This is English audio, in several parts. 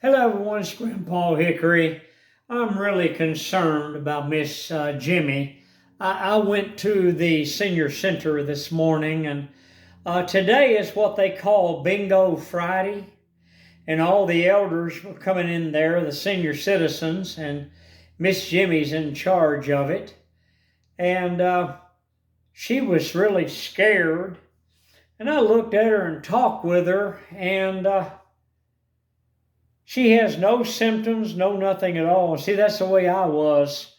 Hello everyone, it's Grandpa Hickory. I'm really concerned about Miss Jimmy. I went to the senior center this morning, and today is what they call Bingo Friday, and all the elders were coming in there, the senior citizens, and Miss Jimmy's in charge of it. And she was really scared, and I looked at her and talked with her, and she has no symptoms, no nothing at all. See, that's the way I was.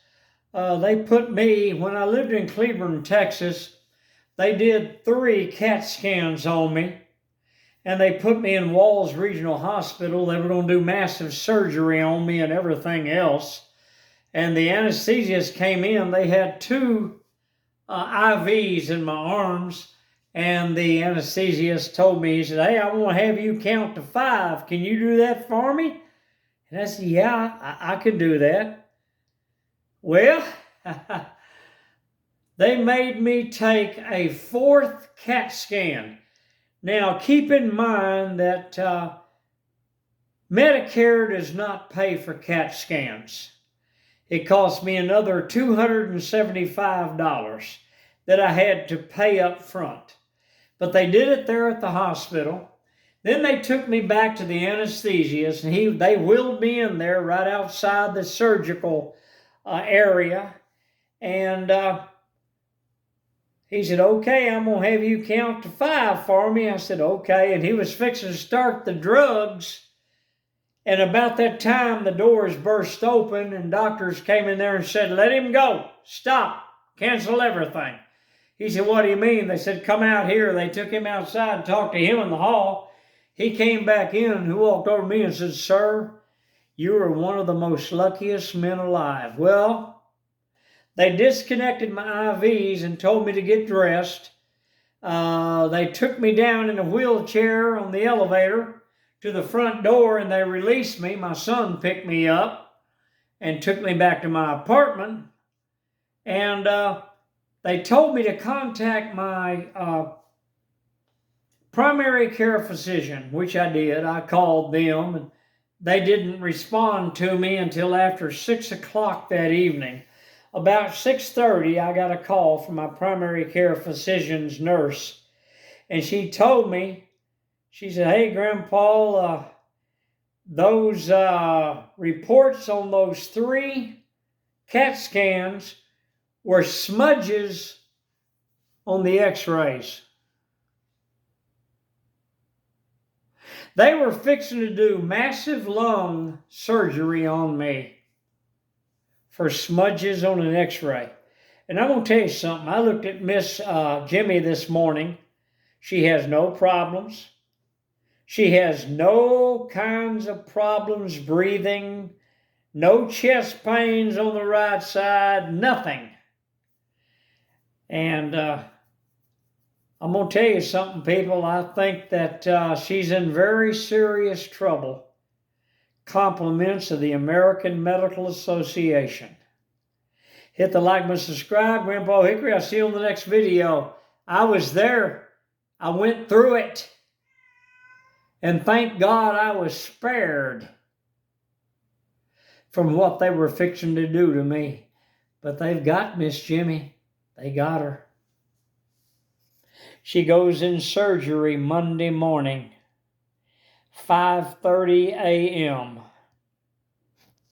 They put me, when I lived in Cleveland, Texas, they did 3 CAT scans on me, and they put me in Walls Regional Hospital. They were going to do massive surgery on me and everything else. And the anesthesiast came in. They had 2 IVs in my arms. And the anesthesiast told me, he said, "Hey, I want to have you count to 5. Can you do that for me?" And I said, "Yeah, I could do that." Well, they made me take a 4th CAT scan. Now, keep in mind that Medicare does not pay for CAT scans. It cost me another $275 that I had to pay up front. But they did it there at the hospital. Then they took me back to the anesthesiast, and they wheeled me in there right outside the surgical area. And he said, "Okay, I'm going to have you count to 5 for me." I said, "Okay." And he was fixing to start the drugs. And about that time, the doors burst open, and doctors came in there and said, "Let him go. Stop. Cancel everything." He said, "What do you mean?" They said, "Come out here." They took him outside and talked to him in the hall. He came back in and he walked over to me and said, "Sir, you are one of the most luckiest men alive." Well, they disconnected my IVs and told me to get dressed. They took me down in a wheelchair on the elevator to the front door, and they released me. My son picked me up and took me back to my apartment. And they told me to contact my primary care physician, which I did. I called them, and they didn't respond to me until after 6 o'clock that evening. About 6:30, I got a call from my primary care physician's nurse, and she told me, she said, "Hey, Grandpa, those reports on those 3 CAT scans were smudges on the x-rays." They were fixing to do massive lung surgery on me for smudges on an x-ray. And I'm going to tell you something. I looked at Miss Jimmy this morning. She has no problems. She has no kinds of problems breathing, no chest pains on the right side, nothing. And I'm going to tell you something, people. I think that she's in very serious trouble. Compliments of the American Medical Association. Hit the like button, subscribe. Grandpa Hickory, I'll see you on the next video. I was there. I went through it. And thank God I was spared from what they were fixing to do to me. But they've got Miss Jimmy. They got her. She goes in surgery Monday morning, 5:30 a.m.